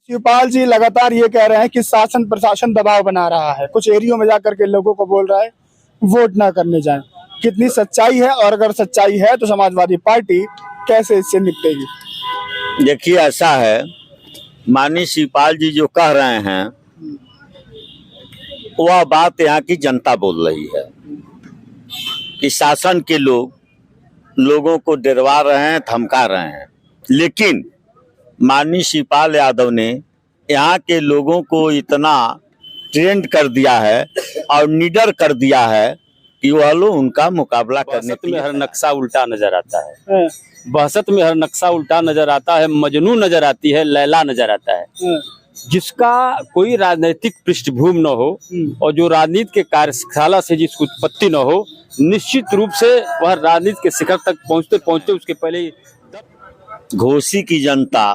शिवपाल जी लगातार ये कह रहे हैं कि शासन प्रशासन दबाव बना रहा है, कुछ एरियो में जाकर के लोगों को बोल रहा है वोट ना करने जाएं। कितनी सच्चाई है और अगर सच्चाई है तो समाजवादी पार्टी कैसे इससे निपटेगी? देखिए ऐसा है, माननीय शिवपाल जी जो कह रहे हैं वह बात यहाँ की जनता बोल रही है कि शासन के लोगों को डरवा रहे हैं, धमका रहे हैं। लेकिन माननीय शिवपाल यादव ने यहाँ के लोगों को इतना ट्रेंड कर दिया है और निडर कर दिया है कि वह लोग उनका मुकाबला करने में हर नक्शा उल्टा नजर आता है। बहसत में हर नक्शा उल्टा नजर आता है, मजनू नजर आती है, लैला नजर आता है। जिसका कोई राजनीतिक पृष्ठभूमि न हो और जो राजनीति के कार्यशाला से जिसकी उत्पत्ति न हो, निश्चित रूप से वह राजनीति के शिखर तक पहुंचते पहुंचते उसके पहले घोसी की जनता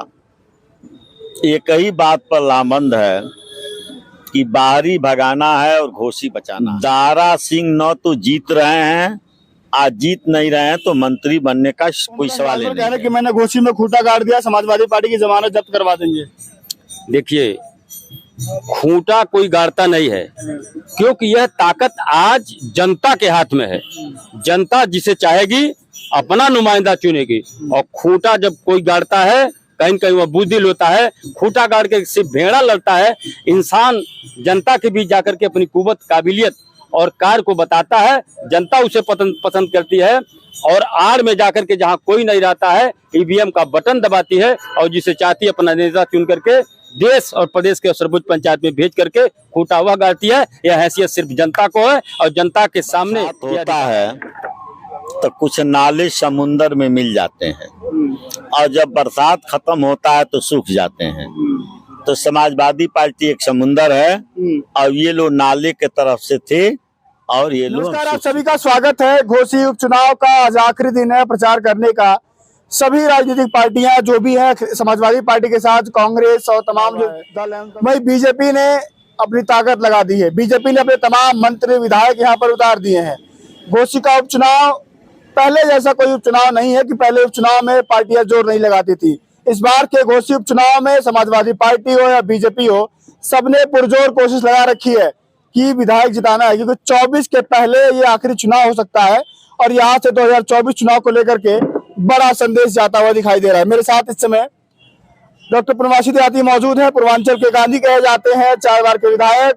एक ही बात पर लामबंद है कि बाहरी भगाना है और घोसी बचाना। दारा सिंह न तो जीत रहे हैं, आज जीत नहीं रहे हैं तो मंत्री बनने का कोई सवाल ही नहीं है। कि मैंने घोसी में खूंटा गाड़ दिया, समाजवादी पार्टी की जमानत जब्त करवा देंगे। देखिए, खूंटा कोई गाड़ता नहीं है, क्योंकि यह ताकत आज जनता के हाथ में है। जनता जिसे चाहेगी अपना नुमाइंदा चुनेगी, और खूंटा जब कोई गाड़ता है कहीं कहीं वह बुद्धिल होता है। खूंटा गाड़ के सिर्फ भेड़ा लड़ता है। इंसान जनता के बीच जाकर के अपनी कुव्वत, काबिलियत और कार्य को बताता है, जनता उसे पसंद करती है, और आड़ में जाकर के जहां कोई नहीं रहता है ईवीएम का बटन दबाती है और जिसे चाहती है अपना नेता चुन करके देश और प्रदेश के सर्वोच्च पंचायत में भेज करके खूंटा वह गाड़ती है। यह हैसियत सिर्फ जनता को है, और जनता के सामने होता है तो कुछ नाले समुंदर में मिल जाते हैं और जब बरसात खत्म होता है तो सूख जाते हैं। तो समाजवादी पार्टी एक समुंदर है और ये लोग नाले के तरफ से थे और ये लोग। नमस्कार, आप सभी का स्वागत है। घोसी उपचुनाव का आज आखिरी दिन है प्रचार करने का। सभी राजनीतिक पार्टियां जो भी हैं, समाजवादी पार्टी के साथ कांग्रेस और तमाम जो दल हैं, वही बीजेपी ने अपनी ताकत लगा दी है। बीजेपी ने अपने तमाम मंत्री विधायक यहाँ पर उतार दिए हैं। घोसी का उपचुनाव पहले जैसा कोई उपचुनाव नहीं है कि पहले उपचुनाव में पार्टियां जोर नहीं लगाती थी। इस बार के घोसी उपचुनाव में समाजवादी पार्टी हो या बीजेपी हो, सबने पुरजोर कोशिश लगा रखी है कि विधायक जिताना है, क्योंकि 24 के पहले ये आखिरी चुनाव हो सकता है और यहाँ से 2024 चुनाव को लेकर के बड़ा संदेश जाता हुआ दिखाई दे रहा है। मेरे साथ इस समय डॉक्टर पूर्णमासी देहाती मौजूद है। पूर्वांचल के गांधी कहे जाते हैं, 4 बार के विधायक।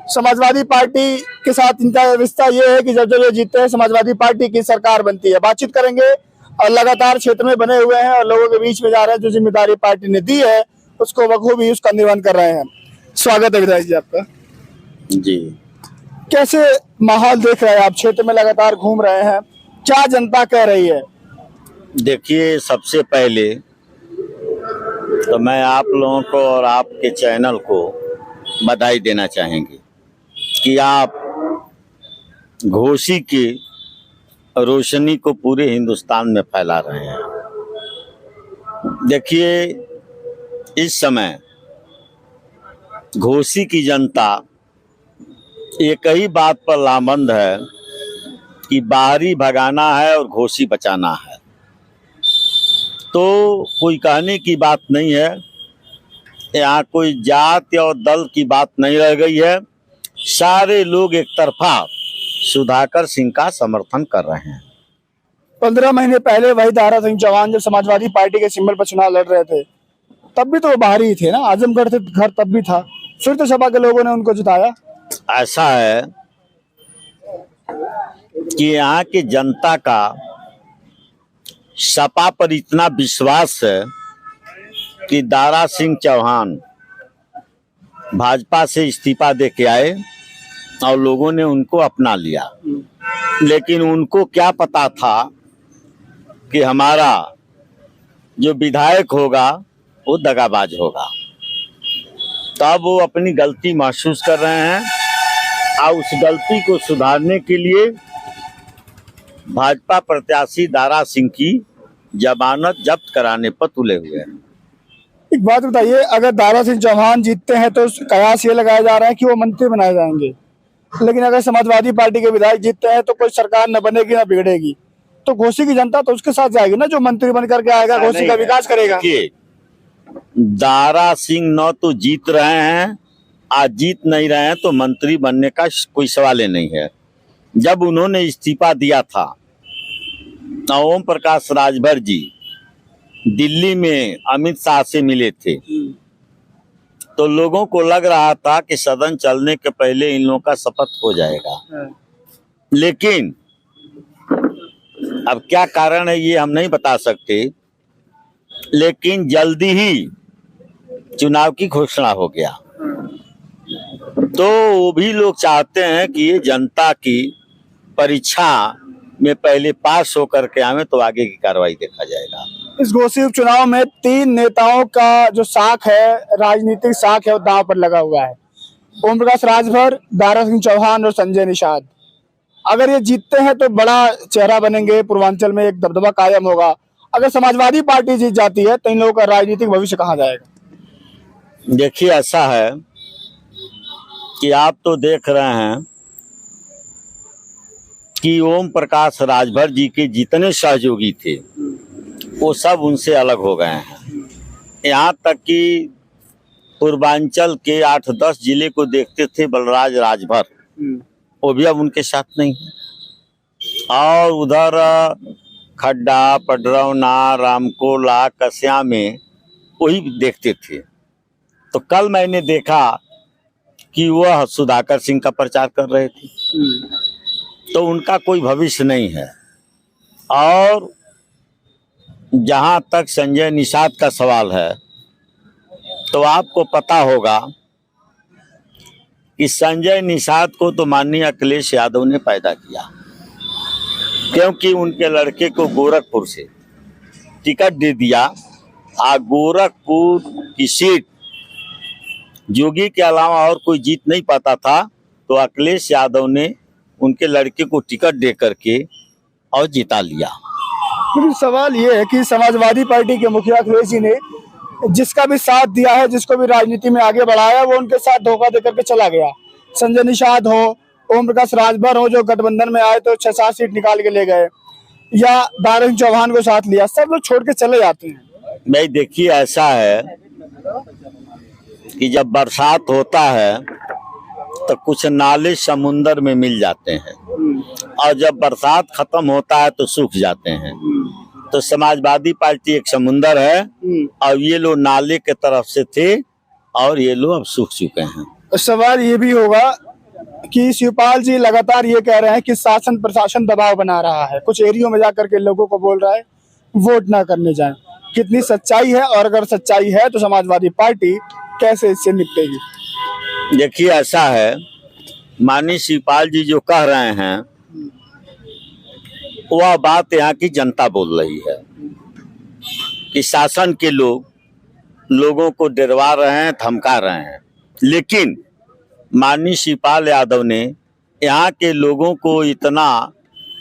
समाजवादी पार्टी के साथ इनका रिश्ता ये है कि जब ये जीतते हैं समाजवादी पार्टी की सरकार बनती है। बातचीत करेंगे और लगातार क्षेत्र में बने हुए हैं और लोगों के बीच में जा रहे हैं। जो जिम्मेदारी पार्टी ने दी है उसको बखूबी उसका निर्वहन कर रहे हैं। स्वागत है विधायक जी आपका। जी, कैसे माहौल देख रहे हैं आप? क्षेत्र में लगातार घूम रहे हैं, क्या जनता कह रही है? देखिए, सबसे पहले तो मैं आप लोगों को और आपके चैनल को बधाई देना चाहेंगे कि आप घोसी की रोशनी को पूरे हिंदुस्तान में फैला रहे हैं। देखिए, इस समय घोसी की जनता एक ही बात पर लामबंद है कि बाहरी भगाना है और घोसी बचाना है। तो कोई कहने की बात नहीं है, यहाँ कोई जात और दल की बात नहीं रह गई है। सारे लोग एक तरफा सुधाकर सिंह का समर्थन कर रहे हैं। 15 महीने पहले वही दारा सिंह चौहान जब समाजवादी पार्टी के सिंबल पर चुनाव लड़ रहे थे, तब भी तो वो बाहरी ही थे ना, आजमगढ़ से घर तब भी था, फिर तो सपा के लोगों ने उनको जिताया। ऐसा है कि यहाँ की जनता का सपा पर इतना विश्वास है कि दारा सिंह चौहान भाजपा से इस्तीफा दे के आए और लोगों ने उनको अपना लिया। लेकिन उनको क्या पता था कि हमारा जो विधायक होगा वो दगाबाज होगा। तब वो अपनी गलती महसूस कर रहे हैं और उस गलती को सुधारने के लिए भाजपा प्रत्याशी दारा सिंह की जमानत जब्त कराने पर तुले हुए हैं। एक बात बताइए, अगर दारा सिंह चौहान जीतते हैं तो कयास ये लगाया जा रहा है कि वो मंत्री बनाए जाएंगे, लेकिन अगर समाजवादी पार्टी के विधायक जीतते हैं तो कोई सरकार न बनेगी न बिगड़ेगी, तो घोसी की जनता तो उसके साथ जाएगी ना, जो मंत्री बन करके आएगा, घोसी का विकास करेगा। दारा सिंह न तो जीत रहे हैं, आज जीत नहीं रहे हैं, तो मंत्री बनने का कोई सवाल ही नहीं है। जब उन्होंने इस्तीफा दिया था, ओम प्रकाश राजभर जी दिल्ली में अमित शाह से मिले थे, तो लोगों को लग रहा था कि सदन चलने के पहले इन लोगों का शपथ हो जाएगा। लेकिन अब क्या कारण है ये हम नहीं बता सकते, लेकिन जल्दी ही चुनाव की घोषणा हो गया। तो वो भी लोग चाहते हैं कि ये जनता की परीक्षा में पहले पास होकर के आवे, तो आगे की कार्रवाई देखा जाएगा। इस घोसी उपचुनाव में 3 नेताओं का जो साख है, राजनीतिक साख है, वो दांव पर लगा हुआ है। ओम प्रकाश राजभर, दारा सिंह चौहान और संजय निषाद। अगर ये जीतते हैं तो बड़ा चेहरा बनेंगे, पूर्वांचल में एक दबदबा कायम होगा। अगर समाजवादी पार्टी जीत जाती है तो इन लोगों का राजनीतिक भविष्य कहाँ जाएगा? देखिए, ऐसा है कि आप तो देख रहे हैं कि ओम प्रकाश राजभर जी के जितने सहयोगी थे वो सब उनसे अलग हो गए हैं। यहाँ तक कि पूर्वांचल के 8-10 जिले को देखते थे बलराज राजभर, वो भी अब उनके साथ नहीं है। और उधर खड्डा, पडरौना, रामकोला, कस्या में वही देखते थे। तो कल मैंने देखा कि वह सुधाकर सिंह का प्रचार कर रहे थे, तो उनका कोई भविष्य नहीं है। और जहाँ तक संजय निषाद का सवाल है, तो आपको पता होगा कि संजय निषाद को तो माननीय अखिलेश यादव ने पैदा किया, क्योंकि उनके लड़के को गोरखपुर से टिकट दे दिया। गोरखपुर की सीट जोगी के अलावा और कोई जीत नहीं पाता था, तो अखिलेश यादव ने उनके लड़के को टिकट दे करके और जिता लिया। लेकिन सवाल ये है कि समाजवादी पार्टी के मुखिया अखिलेश जी ने जिसका भी साथ दिया है, जिसको भी राजनीति में आगे बढ़ाया, वो उनके साथ धोखा देकर के चला गया। संजय निषाद हो, ओम प्रकाश राजभर हो, जो गठबंधन में आए तो 6-7 सीट निकाल के ले गए, या दारा सिंह चौहान को साथ लिया, सब लोग छोड़ के चले जाते हैं। भाई देखिए, ऐसा है कि जब बरसात होता है तो कुछ नाले समुंदर में मिल जाते हैं, और जब बरसात खत्म होता है तो सूख जाते हैं। तो समाजवादी पार्टी एक समुंदर है, और ये लोग नाले के तरफ से थे, और ये लोग अब सूख चुके हैं। सवाल ये भी होगा कि शिवपाल जी लगातार ये कह रहे हैं कि शासन प्रशासन दबाव बना रहा है, कुछ एरियो में जाकर के लोगों को बोल रहा है वोट ना करने जाएं। कितनी सच्चाई है, और अगर सच्चाई है तो समाजवादी पार्टी कैसे इससे निपटेगी? देखिए, ऐसा है, माननीय शिवपाल जी जो कह रहे हैं वह बात यहाँ की जनता बोल रही है कि शासन के लोगों को डरवा रहे हैं, धमका रहे हैं। लेकिन माननीय शिवपाल यादव ने यहाँ के लोगों को इतना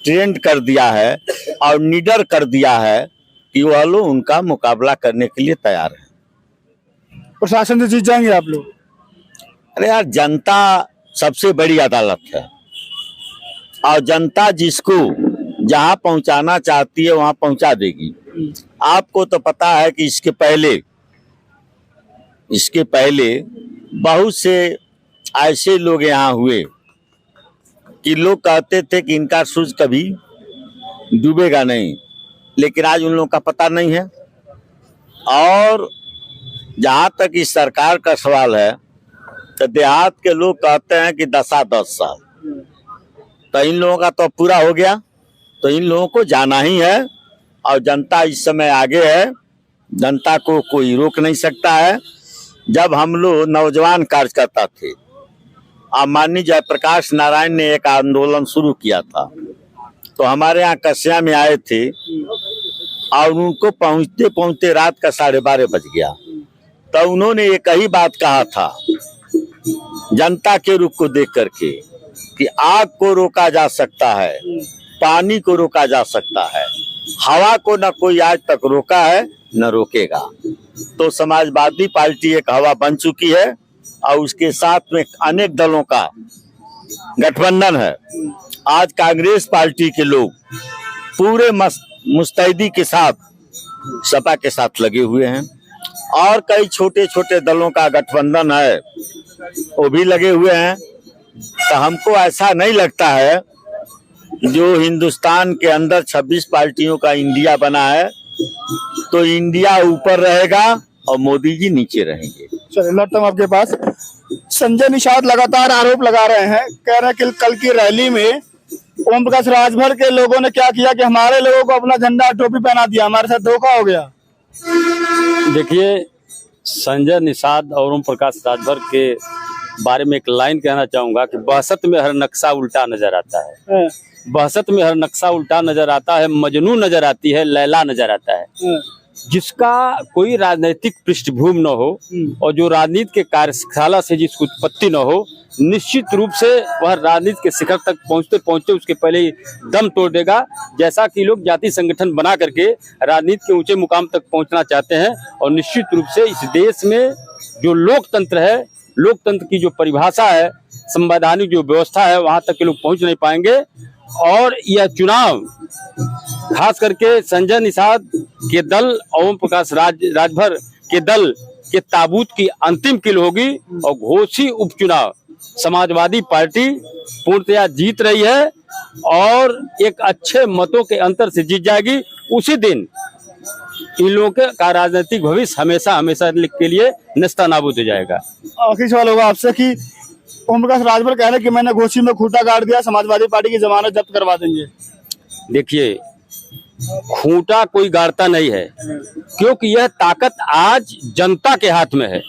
ट्रेंड कर दिया है और निडर कर दिया है कि वह लोग उनका मुकाबला करने के लिए तैयार हैं। प्रशासन से जीत जाएंगे आप लोग? अरे यार, जनता सबसे बड़ी अदालत है, और जनता जिसको जहां पहुंचाना चाहती है वहां पहुंचा देगी। आपको तो पता है कि इसके पहले बहुत से ऐसे लोग यहाँ हुए कि लोग कहते थे कि इनका सूरज कभी डूबेगा नहीं, लेकिन आज उन लोगों का पता नहीं है। और जहां तक इस सरकार का सवाल है, तो देहात के लोग कहते हैं कि 10 साल, तो इन लोगों का तो पूरा हो गया, तो इन लोगों को जाना ही है। और जनता इस समय आगे है, जनता को कोई रोक नहीं सकता है। जब हम लोग नौजवान कार्यकर्ता थे, माननीय जयप्रकाश नारायण ने एक आंदोलन शुरू किया था, तो हमारे यहाँ कस्या में आए थे, और उनको पहुँचते पहुँचते रात का 12:30 बज गया। तो उन्होंने एक ही बात कहा था जनता के रुख को देख करके कि आग को रोका जा सकता है, पानी को रोका जा सकता है, हवा को न कोई आज तक रोका है न रोकेगा। तो समाजवादी पार्टी एक हवा बन चुकी है, और उसके साथ में अनेक दलों का गठबंधन है। आज कांग्रेस पार्टी के लोग पूरे मुस्तैदी के साथ सपा के साथ लगे हुए हैं, और कई छोटे छोटे दलों का गठबंधन है, वो भी लगे हुए हैं। तो हमको ऐसा नहीं लगता है जो हिंदुस्तान के अंदर 26 पार्टियों का इंडिया बना है तो इंडिया ऊपर रहेगा और मोदी जी नीचे रहेंगे। चलिए लौटता हूं आपके पास। संजय निषाद लगातार आरोप लगा रहे हैं, कह रहे हैं कि कल की रैली में ओम प्रकाश राजभर के लोगों ने क्या किया कि हमारे लोगों को अपना झंडा टोपी पहना दिया, हमारे साथ धोखा हो गया। देखिए, संजय निषाद और ओम प्रकाश राजभर के बारे में एक लाइन कहना चाहूंगा कि बहसत में हर नक्शा उल्टा नजर आता है। बहसत में हर नक्शा उल्टा नजर आता है, मजनू नजर आती है, लैला नजर आता है। जिसका कोई राजनीतिक पृष्ठभूमि न हो और जो राजनीति के कार्यशाला से जिसकी उत्पत्ति न हो, निश्चित रूप से वह राजनीति के शिखर तक पहुंचते पहुंचते उसके पहले ही दम तोड़ देगा। जैसा कि लोग जाति संगठन बना करके राजनीति के ऊंचे मुकाम तक पहुंचना चाहते हैं और निश्चित रूप से इस देश में जो लोकतंत्र है, लोकतंत्र की जो परिभाषा है, संवैधानिक जो व्यवस्था है, वहां तक के लोग पहुंच नहीं पाएंगे। और यह चुनाव खास करके संजय निषाद के दल और ओम प्रकाश राजभर के दल के ताबूत की अंतिम किल होगी और घोसी उपचुनाव समाजवादी पार्टी पूर्णतया जीत रही है और एक अच्छे मतों के अंतर से जीत जाएगी। उसी दिन इन लोगों का राजनीतिक भविष्य हमेशा हमेशा के लिए नेस्तनाबूद हो जाएगा। आखिरी सवाल होगा आपसे कि ओम प्रकाश राजभर कह रहे हैं कि मैंने घोसी में खूंटा गाड़ दिया, समाजवादी पार्टी की जमानत जब्त करवा देंगे। देखिए, खूंटा कोई गाड़ता नहीं है, क्योंकि यह ताकत आज जनता के हाथ में है।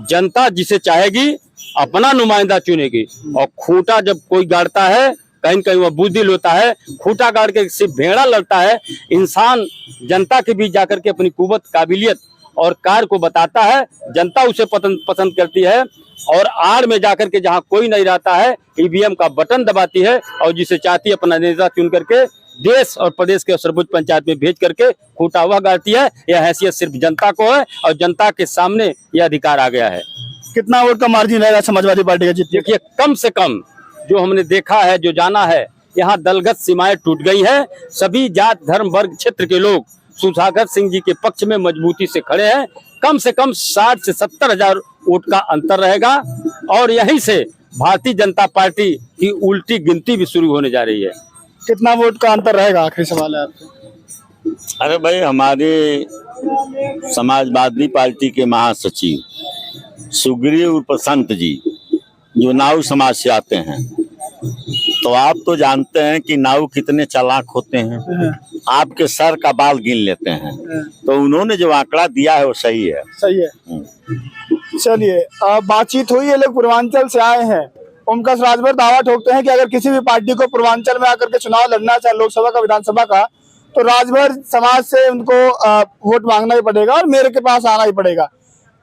जनता जिसे चाहेगी अपना नुमाइंदा चुनेगी और खूंटा जब कोई गाड़ता है कहीं कहीं वह बुजदिल होता है। खूंटा गाड़ के सिर्फ भेड़ा लड़ता है। इंसान जनता के बीच जाकर के अपनी कुव्वत, काबिलियत और कार्य को बताता है, जनता उसे पसंद करती है और आड़ में जाकर के जहां कोई नहीं रहता है ईवीएम का बटन दबाती है और जिसे चाहती है अपना नेता चुन करके देश और प्रदेश के सर्वोच्च पंचायत में भेज करके खूंटा वह गाड़ती है। यह हैसियत सिर्फ जनता को है और जनता के सामने यह अधिकार आ गया है। कितना वोट का मार्जिन रहेगा समाजवादी पार्टी का जीतने? देखिए, कम से कम जो हमने देखा है, जो जाना है, यहाँ दलगत सीमाएं टूट गई है। सभी जात, धर्म, वर्ग, क्षेत्र के लोग सुधाकर सिंह जी के पक्ष में मजबूती से खड़े हैं। कम से कम 60 से 70 हजार वोट का अंतर रहेगा और यहीं से भारतीय जनता पार्टी की उल्टी गिनती भी शुरू होने जा रही है। कितना वोट का अंतर रहेगा? आखिरी सवाल है आपसे। अरे भाई, हमारे समाजवादी पार्टी के महासचिव सुग्रीव उर्फ संत जी जो नाऊ समाज से आते हैं, तो आप तो जानते हैं कि नाऊ कितने चालाक होते हैं, आपके सर का बाल गिन लेते हैं। तो उन्होंने जो आंकड़ा दिया है वो सही है। सही है। चलिए, बातचीत हुई है, लोग पूर्वांचल से आए हैं। ओम प्रकाश राजभर दावा ठोकते हैं कि अगर किसी भी पार्टी को पूर्वांचल में आकर के चुनाव लड़ना, चाहे लोकसभा का, विधानसभा का, तो राजभर समाज से उनको वोट मांगना ही पड़ेगा और मेरे के पास आना ही पड़ेगा।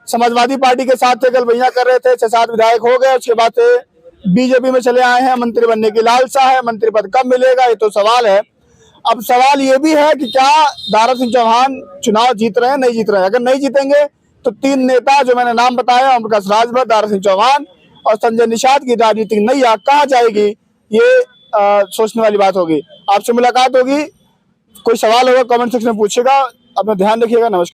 समाजवादी पार्टी के साथ थे, कल भैया कर रहे थे, 6-7 विधायक हो गए, उसके बाद से बीजेपी में चले आए हैं। मंत्री बनने की लालसा है, मंत्री पद कब मिलेगा ये तो सवाल है। अब सवाल ये भी है कि क्या दारा सिंह चौहान चुनाव जीत रहे हैं, नहीं जीत रहे हैं? अगर नहीं जीतेंगे तो 3 नेता जो मैंने नाम बताया, ओम प्रकाश राजभर, दारा सिंह चौहान और संजय निषाद की राजनीतिक नैया कहाँ जाएगी, ये सोचने वाली बात होगी। आपसे मुलाकात होगी, कोई सवाल होगा कमेंट सेक्शन में पूछेगा। अपना ध्यान रखिएगा। नमस्कार।